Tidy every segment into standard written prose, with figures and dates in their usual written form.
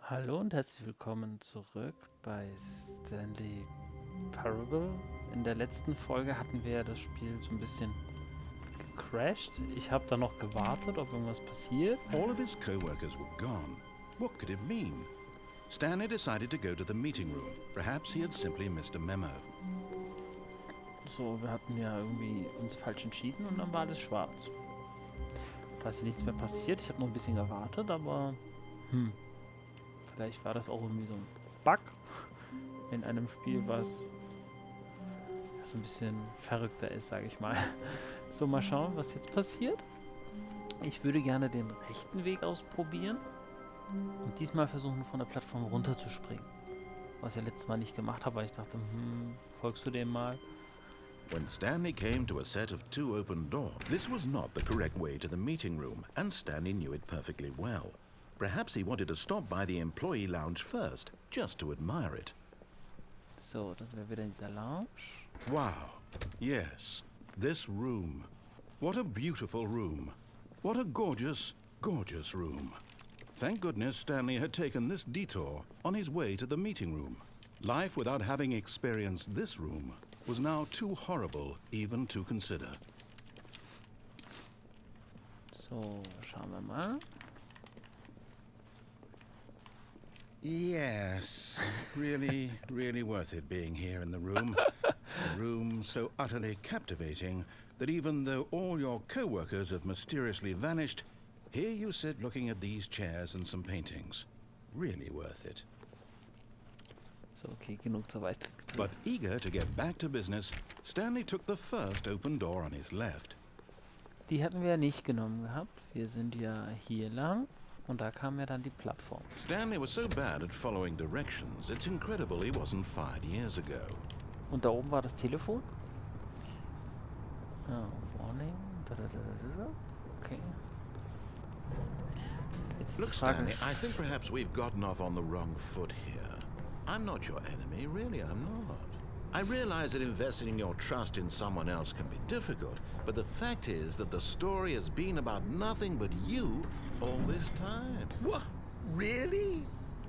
Hallo und herzlich willkommen zurück bei Stanley Parable. In der letzten Folge hatten wir ja das Spiel so ein bisschen gecrashed. Ich habe da noch gewartet, ob irgendwas passiert. All of his co-workers were gone. What could it mean? Stanley decided to go to the meeting room. Perhaps he had simply missed a memo. So, wir hatten ja irgendwie uns falsch entschieden und dann war alles schwarz. Da ist ja nichts mehr passiert. Ich habe noch ein bisschen gewartet, aber vielleicht war das auch irgendwie so ein Bug in einem Spiel, was so ein bisschen verrückter ist, sage ich mal. So, mal schauen, was jetzt passiert. Ich würde gerne den rechten Weg ausprobieren und diesmal versuchen, von der Plattform runterzuspringen. Was ich ja letztes Mal nicht gemacht habe, weil ich dachte, folgst du dem mal? When Stanley came to a set of two open doors, this was not the correct way to the meeting room, and Stanley knew it perfectly well. Perhaps he wanted to stop by the employee lounge first, just to admire it. So, dann sind wir wieder in dieser Lounge. Wow. Yes, this room. What a beautiful room. What a gorgeous, gorgeous room. Thank goodness Stanley had taken this detour on his way to the meeting room. Life without having experienced this room was now too horrible even to consider. So, schauen wir mal. Yes, really, really worth it being here in the room. A room so utterly captivating that even though all your co-workers have mysteriously vanished, here you sit looking at these chairs and some paintings. Really worth it. So, okay, genug zur Weißglut. But eager to get back to business, Stanley took the first open door on his left. Die hatten wir ja nicht genommen gehabt. Wir sind ja hier lang und da kam ja dann die Plattform. Stanley was so bad at following directions, it's incredible he wasn't fired years ago. Und da oben war das Telefon. Warning. Okay. Jetzt Look, die Frage, Stanley, I think perhaps we've gotten off on the wrong foot here. I'm not your enemy, really, I'm not. I realize that investing your trust in someone else can be difficult, but the fact is that the story has been about nothing but you all this time. What? Really?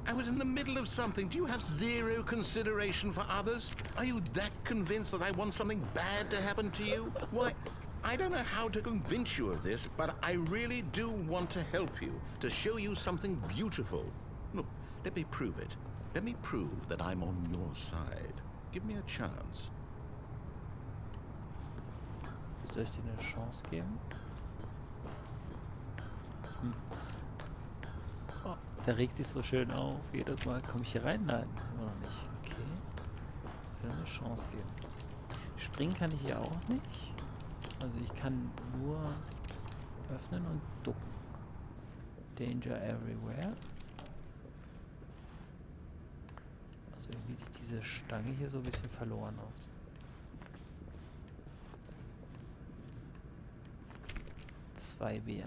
I was in the middle of something. Do you have zero consideration for others? Are you that convinced that I want something bad to happen to you? Why, I don't know how to convince you of this, but I really do want to help you, to show you something beautiful. Look, let me prove it. Let me prove that I'm on your side. Give me a chance. soll ich dir eine Chance geben? Oh, der regt sich so schön auf. Jedes Mal komme ich hier rein. Nein, immer noch nicht. Okay. Ich soll eine Chance geben. Springen kann ich hier auch nicht. Also ich kann nur öffnen und ducken. Danger everywhere. Also irgendwie sieht diese Stange hier so ein bisschen verloren aus. Zwei B1.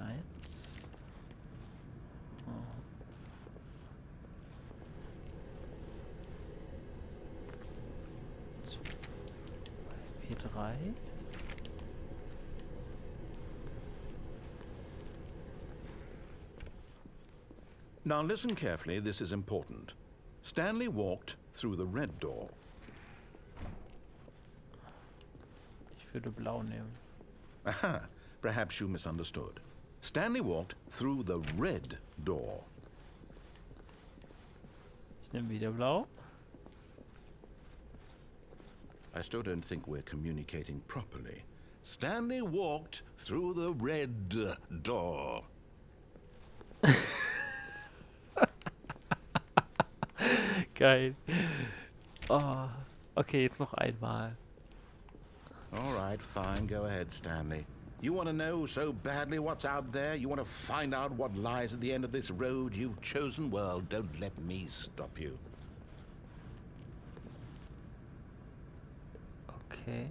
P3. Now listen carefully, this is important. Stanley walked through the red door. Ich würde blau nehmen. Aha, perhaps you misunderstood. Stanley walked through the red door. Ich nehme wieder blau. I still don't think we're communicating properly. Stanley walked through the red door. Geil. Oh, okay, jetzt noch einmal. All right, fine, go ahead, Stanley. You want to know so badly what's out there? You want to find out what lies at the end of this road you've chosen? Well, don't let me stop you. Okay.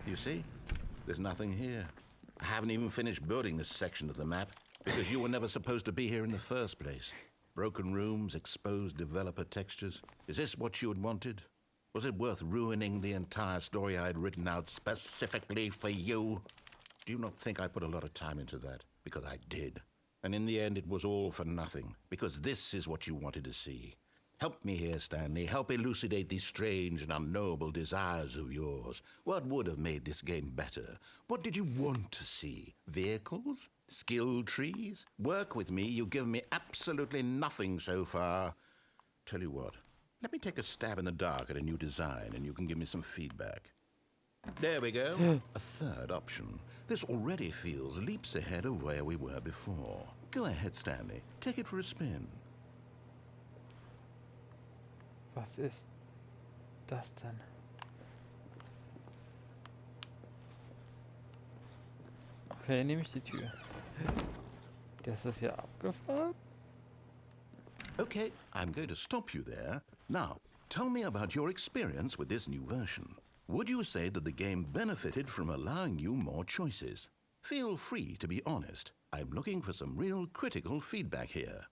You see? There's nothing here. I haven't even finished building this section of the map because you were never supposed to be here in the first place. Broken rooms, exposed developer textures. Is this what you had wanted? Was it worth ruining the entire story I had written out specifically for you? Do you not think I put a lot of time into that? Because I did. And in the end, it was all for nothing, because this is what you wanted to see. Help me here, Stanley. Help elucidate these strange and unknowable desires of yours. What would have made this game better? What did you want to see? Vehicles? Skill trees? Work with me. You've given me absolutely nothing so far. Tell you what, let me take a stab in the dark at a new design, and you can give me some feedback. There we go. A third option. This already feels leaps ahead of where we were before. Go ahead, Stanley. Take it for a spin. Was ist das denn? Okay, nehme ich die Tür. Das ist ja abgefahren. Okay, I'm going to stop you there. Now, tell me about your experience with this new version. Would you say that the game benefited from allowing you more choices? Feel free to be honest. I'm looking for some real critical feedback here.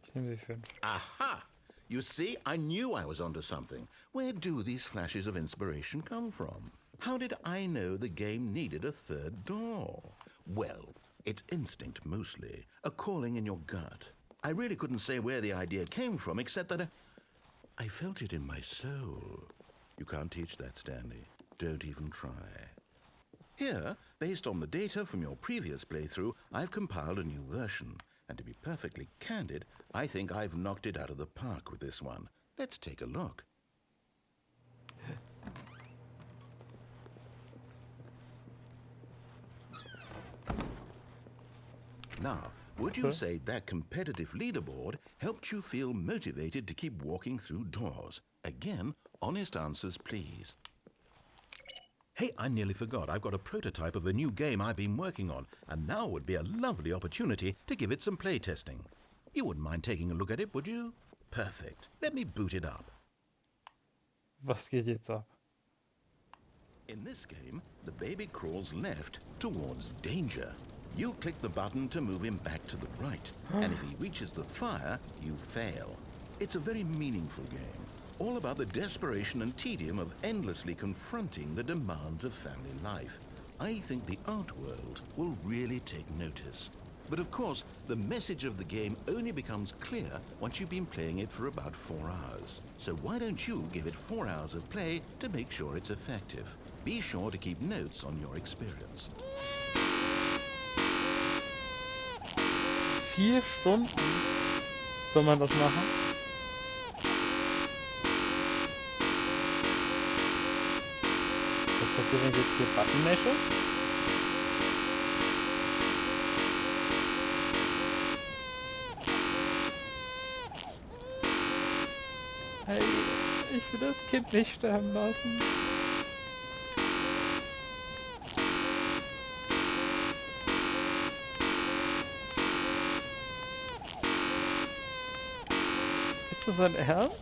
Ich nehme die 5. Aha! You see, I knew I was onto something. Where do these flashes of inspiration come from? How did I know the game needed a third door? Well, it's instinct mostly, a calling in your gut. I really couldn't say where the idea came from, except that I felt it in my soul. You can't teach that, Stanley. Don't even try. Here, based on the data from your previous playthrough, I've compiled a new version. And to be perfectly candid, I think I've knocked it out of the park with this one. Let's take a look. Now, would you say that competitive leaderboard helped you feel motivated to keep walking through doors? Again, honest answers, please. Hey, I nearly forgot. I've got a prototype of a new game I've been working on, and now would be a lovely opportunity to give it some playtesting. You wouldn't mind taking a look at it, would you? Perfect. Let me boot it up. Was geht jetzt ab? In this game, the baby crawls left towards danger. You click the button to move him back to the right, and if he reaches the fire, you fail. It's a very meaningful game, all about the desperation and tedium of endlessly confronting the demands of family life. I think the art world will really take notice. But of course, the message of the game only becomes clear once you've been playing it for about 4 hours. So why don't you give it 4 hours of play to make sure it's effective? Be sure to keep notes on your experience. 4 Stunden soll man das machen? Was passiert, wenn ich jetzt hier Button mesche? Hey, ich will das Kind nicht sterben lassen. Ist das ein Ernst?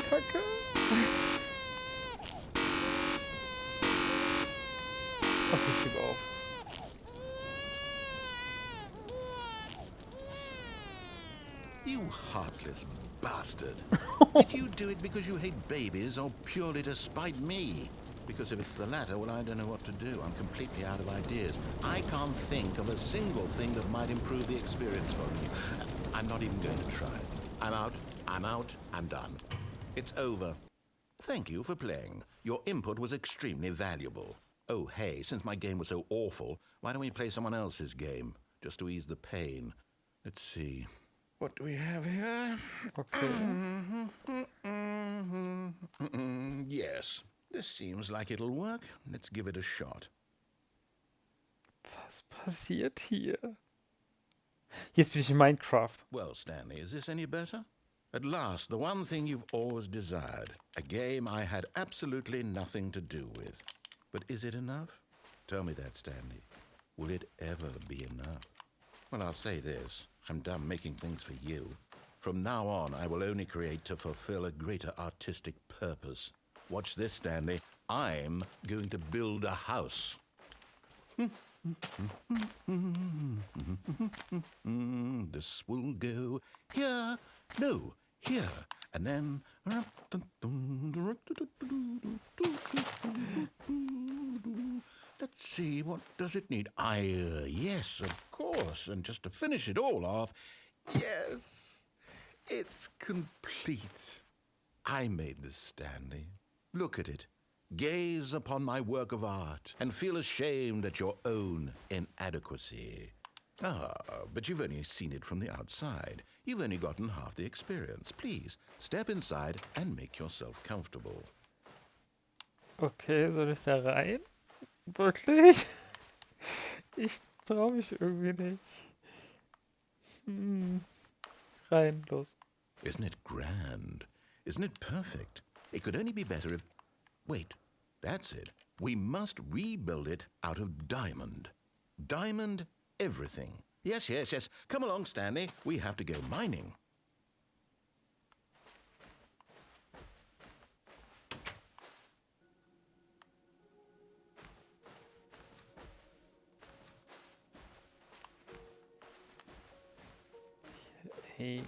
Kacke. Ach, ich gebe auf. You heartless bastard. Did you do it because you hate babies or purely to spite me? Because if it's the latter, well, I don't know what to do. I'm completely out of ideas. I can't think of a single thing that might improve the experience for me. I'm not even going to try. I'm out. I'm done. It's over. Thank you for playing. Your input was extremely valuable. Oh, hey, since my game was so awful, why don't we play someone else's game? Just to ease the pain. Let's see. What do we have here? Okay. Yes, this seems like it'll work. Let's give it a shot. Was passiert hier? Jetzt bin ich in Minecraft. Well, Stanley, is this any better? At last, the one thing you've always desired. A game I had absolutely nothing to do with. But is it enough? Tell me that, Stanley. Will it ever be enough? Well, I'll say this. I'm done making things for you. From now on, I will only create to fulfill a greater artistic purpose. Watch this, Stanley. I'm going to build a house. This will go here. No, here, and then... Let's see, what does it need? Yes, of course. And just to finish it all off, yes, it's complete. I made this, Stanley. Look at it. Gaze upon my work of art and feel ashamed at your own inadequacy. But you've only seen it from the outside. You've only gotten half the experience. Please, step inside and make yourself comfortable. Okay, soll ich da rein? Wirklich? Ich traue mich irgendwie nicht. Rein, los. Isn't it grand? Isn't it perfect? It could only be better if... Wait, that's it. We must rebuild it out of diamond. Diamond everything. Yes. Come along, Stanley. We have to go mining. Hey,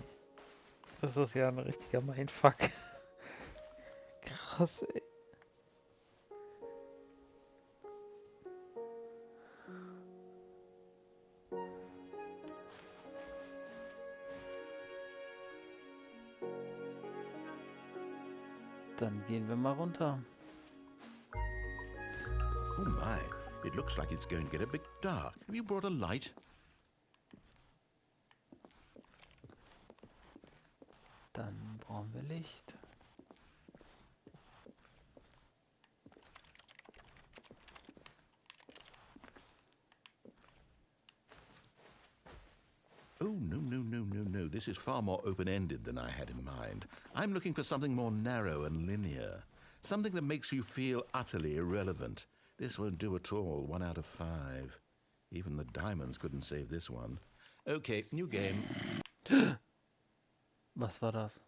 das ist ja ein richtiger Mindfuck. Krass, ey. Dann gehen wir mal runter. Oh my, it looks like it's going to get a bit dark. Have you brought a light? Dann brauchen wir Licht. Oh, no. This is far more open-ended than I had in mind. I'm looking for something more narrow and linear. Something that makes you feel utterly irrelevant. This won't do at all. 1 out of 5. Even the diamonds couldn't save this one. Okay, new game. Was war das?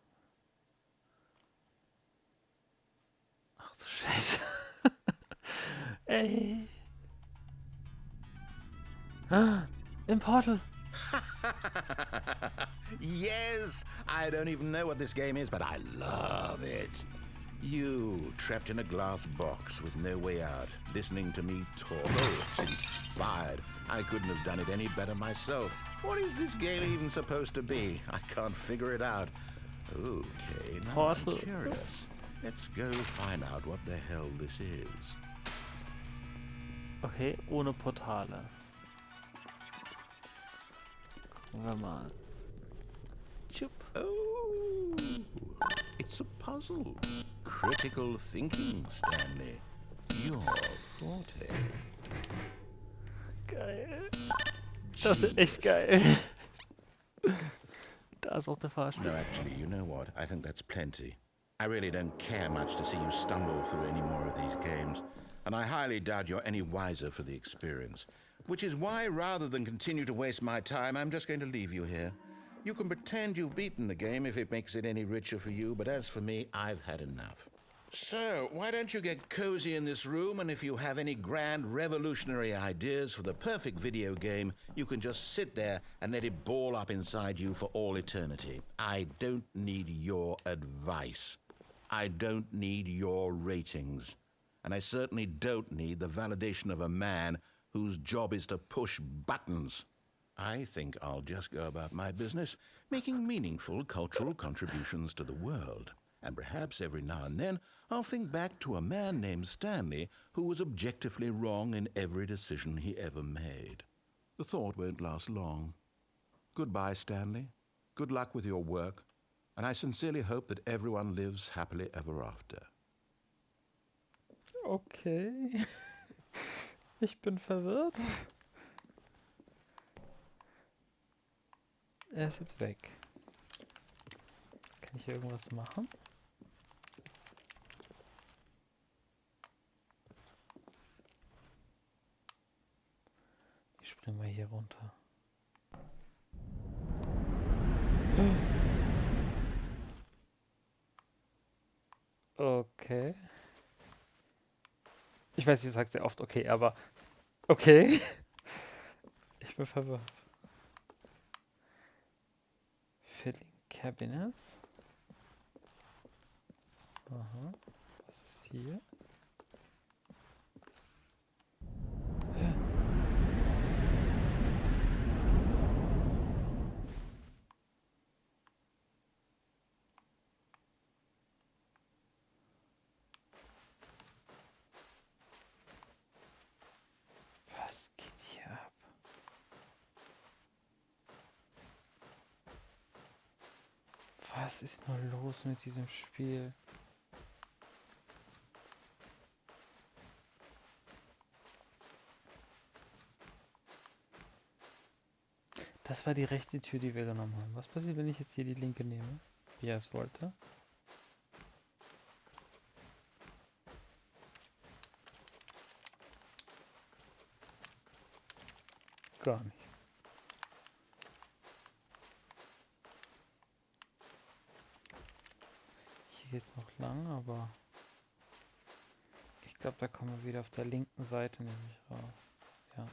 Ach du Scheiße. Ey. Im Portal. Yes! I don't even know what this game is, but I love it. You, trapped in a glass box with no way out, listening to me talk. Oh, it's inspired. I couldn't have done it any better myself. What is this game even supposed to be? I can't figure it out. Okay, now Portal. I'm curious. Let's go find out what the hell this is. Okay, ohne Portale. Gucken wir mal. Chup. Oh, it's a puzzle. Critical thinking, Stanley. Your forte. Geil. Das ist echt geil. Da ist auch der Fahrstuhl. No, actually, you know what? I think that's plenty. I really don't care much to see you stumble through any more of these games, and I highly doubt you're any wiser for the experience. Which is why, rather than continue to waste my time, I'm just going to leave you here. You can pretend you've beaten the game if it makes it any richer for you, but as for me, I've had enough. So, why don't you get cozy in this room, and if you have any grand revolutionary ideas for the perfect video game, you can just sit there and let it ball up inside you for all eternity. I don't need your advice. I don't need your ratings. And I certainly don't need the validation of a man whose job is to push buttons. I think I'll just go about my business, making meaningful cultural contributions to the world. And perhaps every now and then I'll think back to a man named Stanley who was objectively wrong in every decision he ever made. The thought won't last long. Goodbye, Stanley. Good luck with your work. And I sincerely hope that everyone lives happily ever after. Okay. Ich bin verwirrt. Er ist jetzt weg. Kann ich hier irgendwas machen? Ich spring mal hier runter. Okay. Ich weiß, ich sage sehr oft okay, aber okay. Ich bin verwirrt. Filling Cabinets. Aha. Was ist hier? Was geht hier ab? Was ist nur los mit diesem Spiel? Das war die rechte Tür, die wir genommen haben. Was passiert, wenn ich jetzt hier die linke nehme? Wie er es wollte? Gar nichts. Hier geht's noch lang, aber ich glaube, da kommen wir wieder auf der linken Seite nämlich raus. Ja,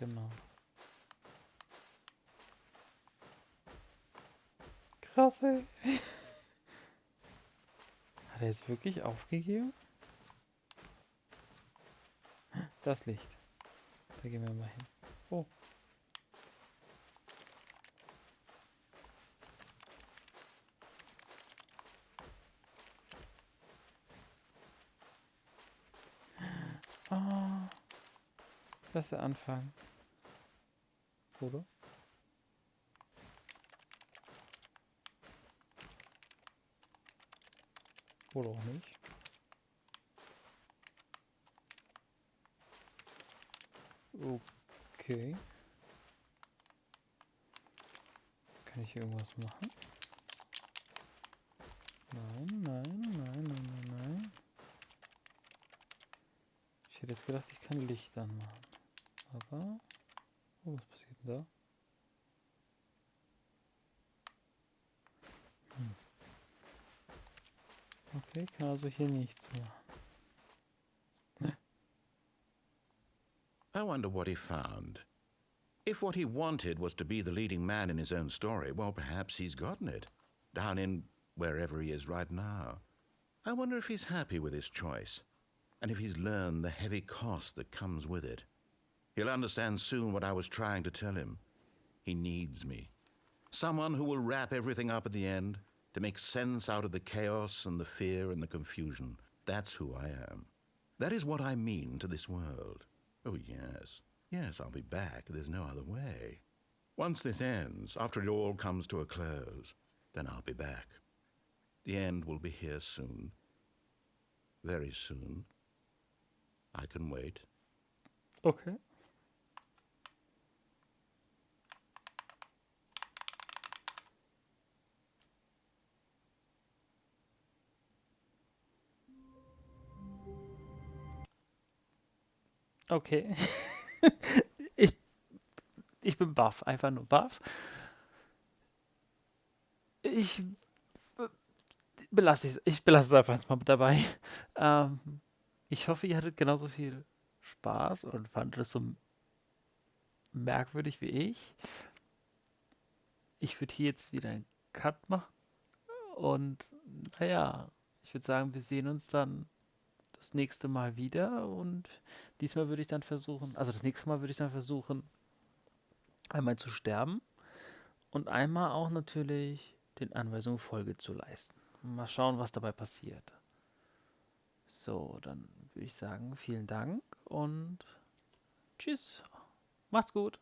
genau. Krass, ey. Hat er jetzt wirklich aufgegeben? Das Licht. Da gehen wir mal hin. Oh. Ah. Lass er anfangen. Oder? Oder auch nicht. Okay. Kann ich hier irgendwas machen? Nein, nein, nein, nein, nein, nein. Ich hätte jetzt gedacht, ich kann Licht anmachen. Aber... Oh, was passiert denn da? Okay, ich kann also hier nichts machen. I wonder what he found. If what he wanted was to be the leading man in his own story, well, perhaps he's gotten it. Down in wherever he is right now. I wonder if he's happy with his choice. And if he's learned the heavy cost that comes with it. He'll understand soon what I was trying to tell him. He needs me. Someone who will wrap everything up at the end, to make sense out of the chaos and the fear and the confusion. That's who I am. That is what I mean to this world. Oh, yes. Yes, I'll be back. There's no other way. Once this ends, after it all comes to a close, then I'll be back. The end will be here soon. Very soon. I can wait. Okay. Okay. ich, ich bin baff, einfach nur baff. Ich belasse es einfach jetzt mal mit dabei. Ähm, ich hoffe, ihr hattet genauso viel Spaß und fandet es so merkwürdig wie ich. Ich würde hier jetzt wieder einen Cut machen und naja, ich würde sagen, wir sehen uns dann das nächste Mal wieder und diesmal würde ich dann versuchen, also das nächste Mal würde ich dann versuchen, einmal zu sterben und einmal auch natürlich den Anweisungen Folge zu leisten. Mal schauen, was dabei passiert. So, dann würde ich sagen, vielen Dank und tschüss. Macht's gut.